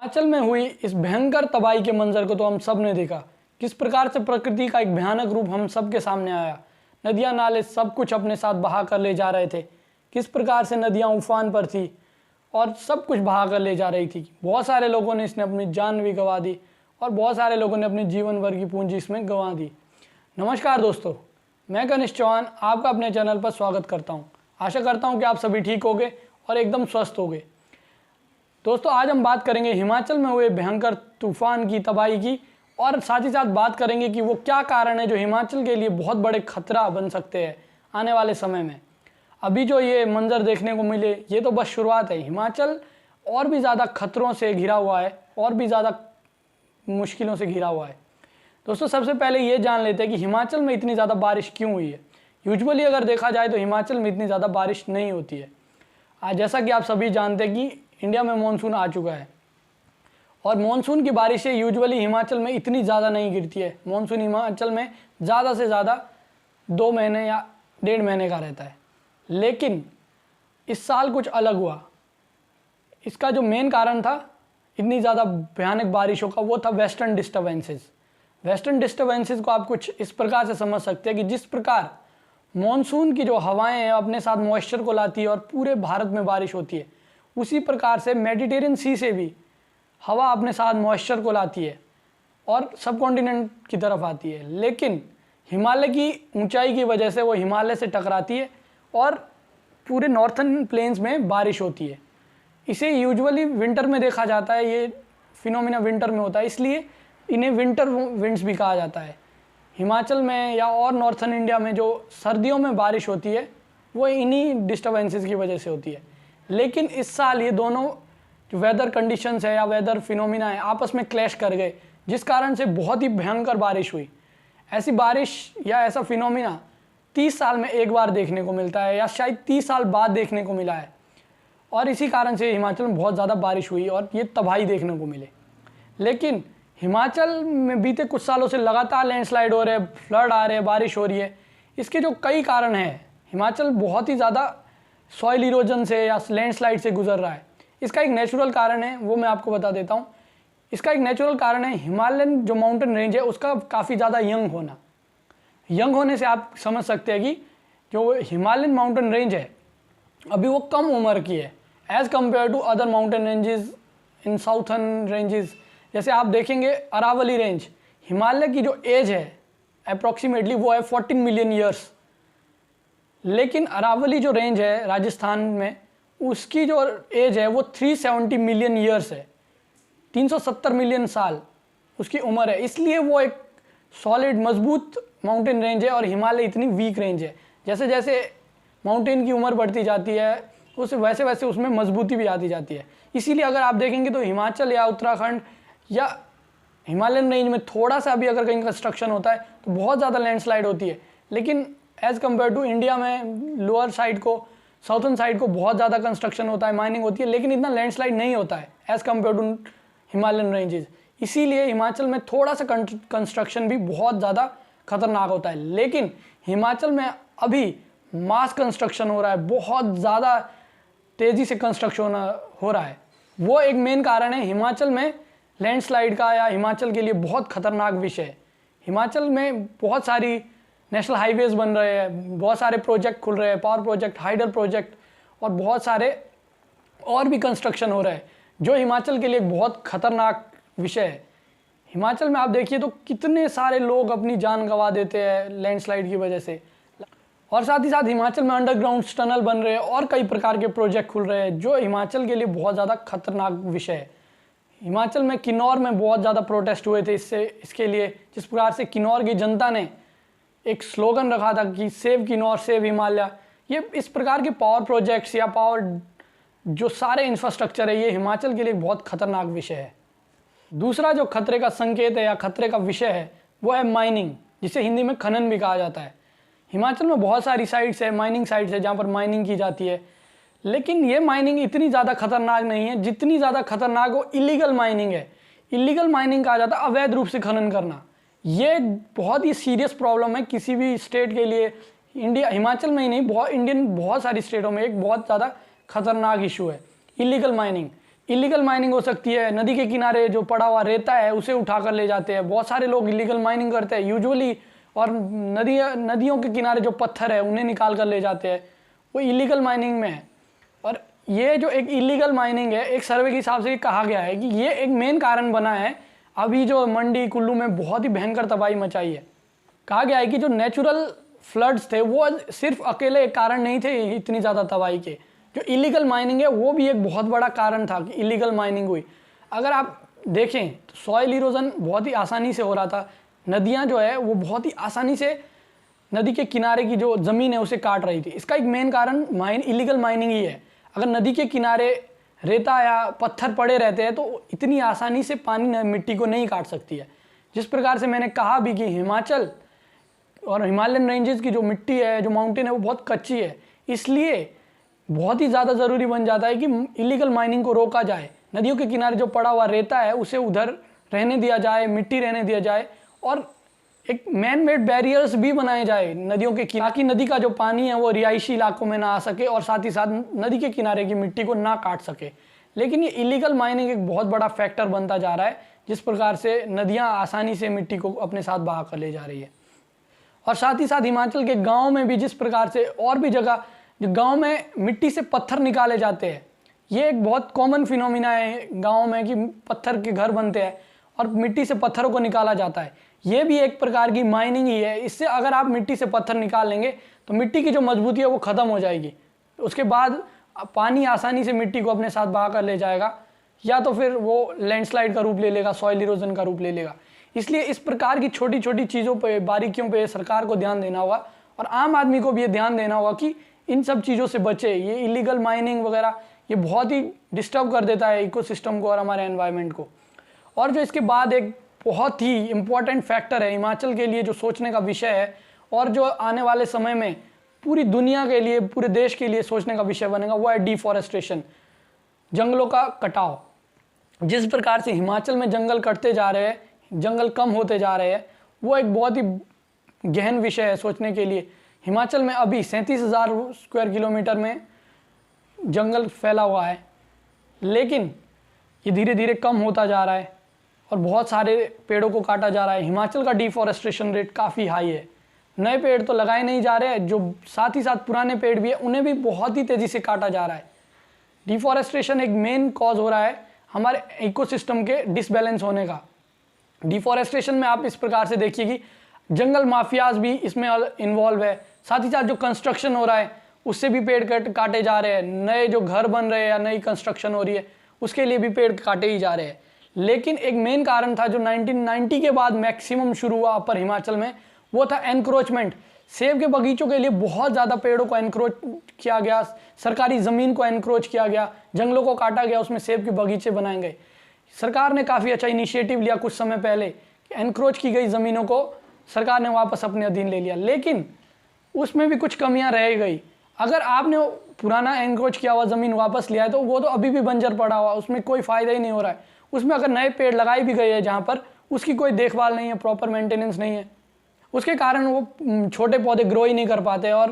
हिमाचल में हुई इस भयंकर तबाही के मंजर को तो हम सब ने देखा। किस प्रकार से प्रकृति का एक भयानक रूप हम सब के सामने आया। नदियां नाले सब कुछ अपने साथ बहा कर ले जा रहे थे। किस प्रकार से नदियां उफान पर थी और सब कुछ बहा कर ले जा रही थी। बहुत सारे लोगों ने इसने अपनी जान भी गंवा दी और बहुत सारे लोगों ने अपनी जीवन भर की पूंजी इसमें गंवा दी। नमस्कार दोस्तों, मैं कनिष्क चौहान आपका अपने चैनल पर स्वागत करता हूं। आशा करता हूं कि आप सभी ठीक होंगे और एकदम स्वस्थ होंगे। दोस्तों, आज हम बात करेंगे हिमाचल में हुए भयंकर तूफान की, तबाही की, और साथ ही साथ बात करेंगे कि वो क्या कारण है जो हिमाचल के लिए बहुत बड़े खतरा बन सकते हैं आने वाले समय में। अभी जो ये मंजर देखने को मिले ये तो बस शुरुआत है। हिमाचल और भी ज़्यादा खतरों से घिरा हुआ है और भी ज़्यादा मुश्किलों से घिरा हुआ है। दोस्तों, सबसे पहले ये जान लेते हैं कि हिमाचल में इतनी ज़्यादा बारिश क्यों हुई है। यूजुअली अगर देखा जाए तो हिमाचल में इतनी ज़्यादा बारिश नहीं होती है। आज जैसा कि आप सभी जानते हैं कि इंडिया में मानसून आ चुका है और मानसून की बारिशें यूजुअली हिमाचल में इतनी ज़्यादा नहीं गिरती है। मानसून हिमाचल में ज़्यादा से ज़्यादा 2 महीने या 1.5 महीने का रहता है, लेकिन इस साल कुछ अलग हुआ। इसका जो मेन कारण था इतनी ज़्यादा भयानक बारिशों का, वो था वेस्टर्न डिस्टर्बेंसेस। वेस्टर्न डिस्टर्बेंसेस को आप कुछ इस प्रकार से समझ सकते हैं कि जिस प्रकार मानसून की जो हवाएं हैं अपने साथ मॉइस्चर को लाती है और पूरे भारत में बारिश होती है, उसी प्रकार से मेडिटेरियन सी से भी हवा अपने साथ मॉइस्चर को लाती है और सब कॉन्टिनेंट की तरफ आती है। लेकिन हिमालय की ऊंचाई की वजह से वो हिमालय से टकराती है और पूरे नॉर्थर्न प्लेन्स में बारिश होती है। इसे यूजुअली विंटर में देखा जाता है। ये फिनोमिना विंटर में होता है, इसलिए इन्हें विंटर विंड्स भी कहा जाता है। हिमाचल में या और नॉर्थर्न इंडिया में जो सर्दियों में बारिश होती है वो इन्हीं डिस्टर्बेंसेस की वजह से होती है। लेकिन इस साल ये दोनों जो वेदर कंडीशंस है या वेदर फिनोमिना है आपस में क्लैश कर गए, जिस कारण से बहुत ही भयंकर बारिश हुई। ऐसी बारिश या ऐसा फिनोमिना 30 साल में एक बार देखने को मिलता है या शायद 30 साल बाद देखने को मिला है, और इसी कारण से हिमाचल में बहुत ज़्यादा बारिश हुई और ये तबाही देखने को मिले। लेकिन हिमाचल में बीते कुछ सालों से लगातार लैंडस्लाइड हो रहे हैं, फ्लड आ रहे हैं, बारिश हो रही है। इसके जो कई कारण हैं, हिमाचल बहुत ही ज़्यादा सॉइल इरोजन से या लैंडस्लाइड से गुजर रहा है। इसका एक नेचुरल कारण है, वो मैं आपको बता देता हूँ। इसका एक नेचुरल कारण है हिमालयन जो माउंटेन रेंज है उसका काफ़ी ज़्यादा यंग होना। यंग होने से आप समझ सकते हैं कि जो हिमालयन माउंटेन रेंज है अभी वो कम उम्र की है as compare to other mountain ranges in southern ranges. जैसे आप देखेंगे अरावली रेंज, हिमालय की जो एज है अप्रॉक्सीमेटली वो है 14 मिलियन ईयर्स। लेकिन अरावली जो रेंज है राजस्थान में, उसकी जो एज है वो 370 मिलियन ईयर्स है। 370 मिलियन साल उसकी उम्र है। इसलिए वो एक सॉलिड मजबूत माउंटेन रेंज है और हिमालय इतनी वीक रेंज है। जैसे जैसे माउंटेन की उम्र बढ़ती जाती है उस वैसे वैसे उसमें मजबूती भी आती जाती है। इसीलिए अगर आप देखेंगे तो हिमाचल या उत्तराखंड या हिमालयन रेंज में थोड़ा सा भी अगर कहीं कंस्ट्रक्शन होता है तो बहुत ज़्यादा लैंडस्लाइड होती है। लेकिन एज़ कम्पेयर टू इंडिया में लोअर साइड को, साउथर्न साइड को बहुत ज़्यादा कंस्ट्रक्शन होता है, माइनिंग होती है, लेकिन इतना लैंडस्लाइड नहीं होता है as compare to Himalayan ranges. इसीलिए हिमाचल में थोड़ा सा कंस्ट्रक्शन भी बहुत ज़्यादा खतरनाक होता है। लेकिन हिमाचल में अभी मास कंस्ट्रक्शन हो रहा है, बहुत ज़्यादा तेज़ी से कंस्ट्रक्शन हो रहा है। वो एक मेन कारण है हिमाचल में लैंडस्लाइड का, या हिमाचल के लिए बहुत खतरनाक विषय है। हिमाचल में बहुत सारी नेशनल हाईवेज बन रहे हैं, बहुत सारे प्रोजेक्ट खुल रहे हैं, पावर प्रोजेक्ट, हाइडल प्रोजेक्ट, और बहुत सारे और भी कंस्ट्रक्शन हो रहे हैं, जो हिमाचल के लिए एक बहुत खतरनाक विषय है। हिमाचल में आप देखिए तो कितने सारे लोग अपनी जान गंवा देते हैं लैंडस्लाइड की वजह से। और साथ ही साथ हिमाचल में अंडरग्राउंड टनल बन रहे हैं और कई प्रकार के प्रोजेक्ट खुल रहे हैं, जो हिमाचल के लिए बहुत ज़्यादा खतरनाक विषय है। हिमाचल में किन्नौर में बहुत ज़्यादा प्रोटेस्ट हुए थे इसके लिए, जिस प्रकार से किन्नौर की जनता ने एक स्लोगन रखा था कि सेव किन्नौर सेव हिमालय। ये इस प्रकार के पावर प्रोजेक्ट्स या पावर जो सारे इंफ्रास्ट्रक्चर है, ये हिमाचल के लिए एक बहुत खतरनाक विषय है। दूसरा जो खतरे का संकेत है या खतरे का विषय है वो है माइनिंग, जिसे हिंदी में खनन भी कहा जाता है। हिमाचल में बहुत सारी साइट्स है, माइनिंग साइट्स है, जहाँ पर माइनिंग की जाती है। लेकिन ये माइनिंग इतनी ज़्यादा खतरनाक नहीं है जितनी ज़्यादा खतरनाक वो इलीगल माइनिंग है। इलीगल माइनिंग कहा जाता है अवैध रूप से खनन करना। ये बहुत ही सीरियस प्रॉब्लम है किसी भी स्टेट के लिए। इंडिया, हिमाचल में ही नहीं, बहुत सारी स्टेटों में एक बहुत ज़्यादा खतरनाक इशू है इलीगल माइनिंग। इलीगल माइनिंग हो सकती है, नदी के किनारे जो पड़ा हुआ रेता है उसे उठा कर ले जाते हैं। बहुत सारे लोग इलीगल माइनिंग करते हैं यूजुअली, और नदियों के किनारे जो पत्थर है उन्हें निकाल कर ले जाते हैं, वो इलीगल माइनिंग में है। और ये जो एक इलीगल माइनिंग है, एक सर्वे के हिसाब से कहा गया है कि ये एक मेन कारण बना है अभी जो मंडी कुल्लू में बहुत ही भयंकर तबाही मचाई है। कहा गया है कि जो नेचुरल फ्लड्स थे वो सिर्फ अकेले एक कारण नहीं थे इतनी ज़्यादा तबाही के, जो इलीगल माइनिंग है वो भी एक बहुत बड़ा कारण था कि इलीगल माइनिंग हुई। अगर आप देखें तो सॉइल इरोजन बहुत ही आसानी से हो रहा था, नदियाँ जो है वो बहुत ही आसानी से नदी के किनारे की जो ज़मीन है उसे काट रही थी। इसका एक मेन कारण इलीगल माइनिंग ही है। अगर नदी के किनारे रेता या पत्थर पड़े रहते हैं तो इतनी आसानी से पानी मिट्टी को नहीं काट सकती है। जिस प्रकार से मैंने कहा भी कि हिमाचल और हिमालयन रेंजेस की जो मिट्टी है, जो माउंटेन है, वो बहुत कच्ची है, इसलिए बहुत ही ज़्यादा ज़रूरी बन जाता है कि इलीगल माइनिंग को रोका जाए। नदियों के किनारे जो पड़ा हुआ रेता है उसे उधर रहने दिया जाए, मिट्टी रहने दिया जाए, और एक मैन मेड बैरियर्स भी बनाए जाए नदियों के किनारे, ताकि नदी का जो पानी है वो रिहायशी इलाकों में ना आ सके और साथ ही साथ नदी के किनारे की मिट्टी को ना काट सके। लेकिन ये इलीगल माइनिंग एक बहुत बड़ा फैक्टर बनता जा रहा है, जिस प्रकार से नदियाँ आसानी से मिट्टी को अपने साथ बहा कर ले जा रही है। और साथ ही साथ हिमाचल के गाँव में भी जिस प्रकार से और भी जगह जो गांव में मिट्टी से पत्थर निकाले जाते हैं, ये एक बहुत कॉमन फिनोमिना है गांव में कि पत्थर के घर बनते हैं और मिट्टी से पत्थरों को निकाला जाता है। ये भी एक प्रकार की माइनिंग ही है। इससे अगर आप मिट्टी से पत्थर निकाल लेंगे तो मिट्टी की जो मजबूती है वो ख़त्म हो जाएगी। उसके बाद पानी आसानी से मिट्टी को अपने साथ बहा कर ले जाएगा, या तो फिर वो लैंडस्लाइड का रूप ले लेगा, सॉइल इरोजन का रूप ले लेगा। इसलिए इस प्रकार की छोटी छोटी चीज़ों पर, बारीकियों पर सरकार को ध्यान देना होगा और आम आदमी को भी ये ध्यान देना होगा कि इन सब चीज़ों से बचे। ये इलीगल माइनिंग वगैरह ये बहुत ही डिस्टर्ब कर देता है इकोसिस्टम को और हमारे एनवायरनमेंट को। और जो इसके बाद एक बहुत ही इम्पॉर्टेंट फैक्टर है हिमाचल के लिए, जो सोचने का विषय है और जो आने वाले समय में पूरी दुनिया के लिए, पूरे देश के लिए सोचने का विषय बनेगा, वो है डिफॉरेस्टेशन, जंगलों का कटाव। जिस प्रकार से हिमाचल में जंगल कटते जा रहे हैं, जंगल कम होते जा रहे हैं, वो एक बहुत ही गहन विषय है सोचने के लिए। हिमाचल में अभी 37,000 स्क्वायर किलोमीटर में जंगल फैला हुआ है, लेकिन ये धीरे धीरे कम होता जा रहा है और बहुत सारे पेड़ों को काटा जा रहा है। हिमाचल का डिफॉरेस्टेशन रेट काफ़ी हाई है। नए पेड़ तो लगाए नहीं जा रहे हैं, जो साथ ही साथ पुराने पेड़ भी है उन्हें भी बहुत ही तेज़ी से काटा जा रहा है। डिफॉरेस्टेशन एक मेन कॉज हो रहा है हमारे इकोसिस्टम के डिसबैलेंस होने का। डिफॉरेस्टेशन में आप इस प्रकार से देखिए कि जंगल माफियाज भी इसमें इन्वॉल्व है। साथ ही साथ जो कंस्ट्रक्शन हो रहा है उससे भी पेड़ काटे जा रहे हैं। नए जो घर बन रहे हैं या नई कंस्ट्रक्शन हो रही है उसके लिए भी पेड़ काटे ही जा रहे हैं। लेकिन एक मेन कारण था जो 1990 के बाद मैक्सिमम शुरू हुआ अपर हिमाचल में, वो था एनक्रोचमेंट। सेब के बगीचों के लिए बहुत ज़्यादा पेड़ों को एनक्रोच किया गया, सरकारी ज़मीन को एनक्रोच किया गया, जंगलों को काटा गया, उसमें सेब के बगीचे बनाए गए। सरकार ने काफ़ी अच्छा इनिशिएटिव लिया कुछ समय पहले, एनक्रोच की गई ज़मीनों को सरकार ने वापस अपने अधीन ले लिया, लेकिन उसमें भी कुछ कमियां रह गई। अगर आपने पुराना एनक्रोच किया हुआ ज़मीन वापस लिया है तो वो तो अभी भी बंजर पड़ा हुआ, उसमें कोई फ़ायदा ही नहीं हो रहा है। उसमें अगर नए पेड़ लगाए भी गए हैं जहाँ पर उसकी कोई देखभाल नहीं है, प्रॉपर मेंटेनेंस नहीं है, उसके कारण वो छोटे पौधे ग्रो ही नहीं कर पाते और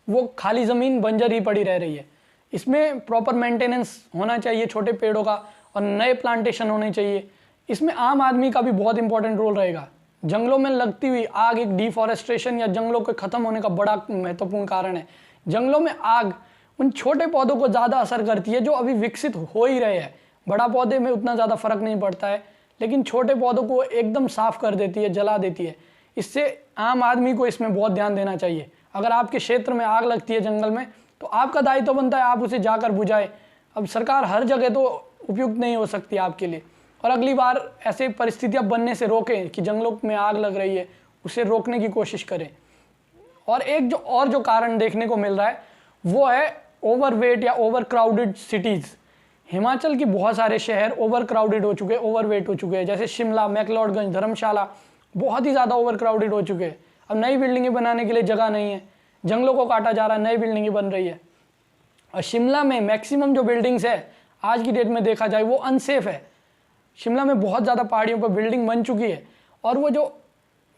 वो खाली ज़मीन बंजर ही पड़ी रह रही है। इसमें प्रॉपर मेंटेनेंस होना चाहिए छोटे पेड़ों का और नए प्लांटेशन होने चाहिए। इसमें आम आदमी का भी बहुत इंपॉर्टेंट रोल रहेगा। जंगलों में लगती हुई आग एक डिफॉरेस्टेशन या जंगलों के ख़त्म होने का बड़ा महत्वपूर्ण कारण है। जंगलों में आग उन छोटे पौधों को ज़्यादा असर करती है जो अभी विकसित हो ही रहे हैं। बड़ा पौधे में उतना ज़्यादा फर्क नहीं पड़ता है, लेकिन छोटे पौधों को एकदम साफ कर देती है, जला देती है। इससे आम आदमी को इसमें बहुत ध्यान देना चाहिए। अगर आपके क्षेत्र में आग लगती है जंगल में तो आपका दायित्व तो बनता है आप उसे जाकर बुझाए। अब सरकार हर जगह तो उपयुक्त नहीं हो सकती आपके लिए, और अगली बार ऐसे परिस्थितियां बनने से रोकें कि जंगलों में आग लग रही है, उसे रोकने की कोशिश करें। और एक जो कारण देखने को मिल रहा है वो है ओवरवेट या ओवर क्राउडेड सिटीज़। हिमाचल की बहुत सारे शहर ओवर क्राउडेड हो चुके हैं, ओवरवेट हो चुके हैं, जैसे शिमला, मैक्लोडगंज, धर्मशाला बहुत ही ज़्यादा ओवर क्राउडेड हो चुके हैं। अब नई बिल्डिंगें बनाने के लिए जगह नहीं है, जंगलों को काटा जा रहा है, नई बिल्डिंगें बन रही है। और शिमला में मैक्सिमम जो बिल्डिंग्स है आज की डेट में देखा जाए वो अनसेफ है। शिमला में बहुत ज़्यादा पहाड़ियों पर बिल्डिंग बन चुकी है और वो जो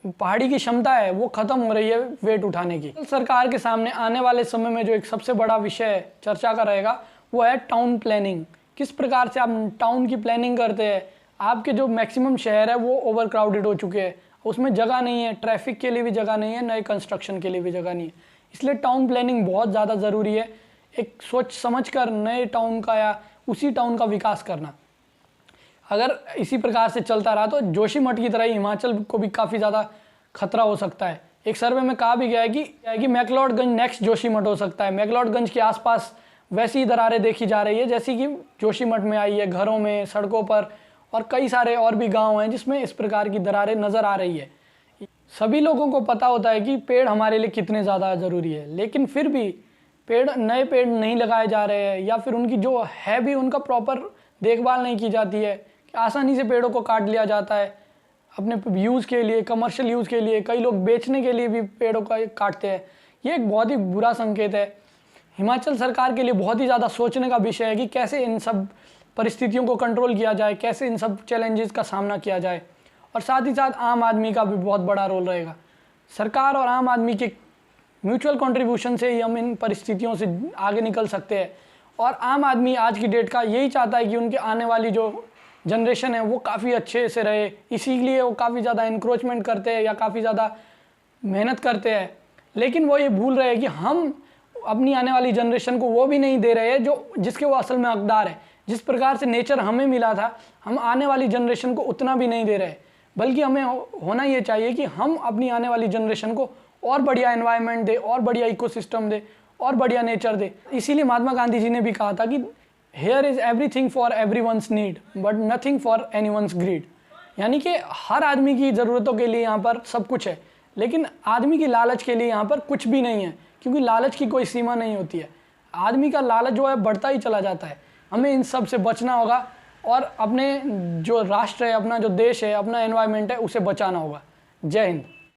पहाड़ी की क्षमता है वो ख़त्म हो रही है वेट उठाने की। सरकार के सामने आने वाले समय में जो एक सबसे बड़ा विषय चर्चा का रहेगा वो है टाउन प्लानिंग, किस प्रकार से आप टाउन की प्लानिंग करते हैं। आपके जो मैक्सिमम शहर है वो ओवर क्राउडेड हो चुके हैं, उसमें जगह नहीं है, ट्रैफिक के लिए भी जगह नहीं है, नए कंस्ट्रक्शन के लिए भी जगह नहीं है। इसलिए टाउन प्लानिंग बहुत ज़्यादा ज़रूरी है, एक सोच समझ कर नए टाउन का या उसी टाउन का विकास करना। अगर इसी प्रकार से चलता रहा तो जोशीमठ की तरह ही हिमाचल को भी काफ़ी ज़्यादा खतरा हो सकता है। एक सर्वे में कहा भी गया है कि मैक्लोडगंज नेक्स्ट जोशीमठ हो सकता है। मैक्लोडगंज के आसपास वैसी दरारें देखी जा रही है जैसी कि जोशीमठ में आई है, घरों में, सड़कों पर, और कई सारे और भी गांव हैं जिसमें इस प्रकार की दरारें नज़र आ रही है। सभी लोगों को पता होता है कि पेड़ हमारे लिए कितने ज़्यादा ज़रूरी है, लेकिन फिर भी नए पेड़ नहीं लगाए जा रहे हैं, या फिर उनकी जो है भी उनका प्रॉपर देखभाल नहीं की जाती है। आसानी से पेड़ों को काट लिया जाता है अपने यूज़ के लिए, कमर्शियल यूज़ के लिए, कई लोग बेचने के लिए भी पेड़ों का काटते हैं। ये एक बहुत ही बुरा संकेत है। हिमाचल सरकार के लिए बहुत ही ज़्यादा सोचने का विषय है कि कैसे इन सब परिस्थितियों को कंट्रोल किया जाए, कैसे इन सब चैलेंजेस का सामना किया जाए, और साथ ही साथ आम आदमी का भी बहुत बड़ा रोल रहेगा। सरकार और आम आदमी के म्यूचुअल कंट्रीब्यूशन से ही हम इन परिस्थितियों से आगे निकल सकते हैं। और आम आदमी आज की डेट का यही चाहता है कि उनके आने वाली जो जनरेशन है वो काफ़ी अच्छे से रहे, इसीलिए वो काफ़ी ज़्यादा इंक्रोचमेंट करते हैं या काफ़ी ज़्यादा मेहनत करते हैं। लेकिन वो ये भूल रहे हैं कि हम अपनी आने वाली जनरेशन को वो भी नहीं दे रहे हैं जो जिसके वो असल में हकदार है। जिस प्रकार से नेचर हमें मिला था, हम आने वाली जनरेशन को उतना भी नहीं दे रहे, बल्कि हमें होना ये चाहिए कि हम अपनी आने वाली जनरेशन को और बढ़िया एनवायरनमेंट दे, और बढ़िया इकोसिस्टम दे, और बढ़िया नेचर दे। इसीलिए महात्मा गांधी जी ने भी कहा था कि here is everything for everyone's need but nothing for anyone's greed. यानी कि हर आदमी की ज़रूरतों के लिए यहाँ पर सब कुछ है, लेकिन आदमी की लालच के लिए यहाँ पर कुछ भी नहीं है, क्योंकि लालच की कोई सीमा नहीं होती है। आदमी का लालच जो है बढ़ता ही चला जाता है। हमें इन सब से बचना होगा और अपने जो राष्ट्र है, अपना जो देश है, अपना एनवायरनमेंट है, उसे बचाना होगा। जय हिंद।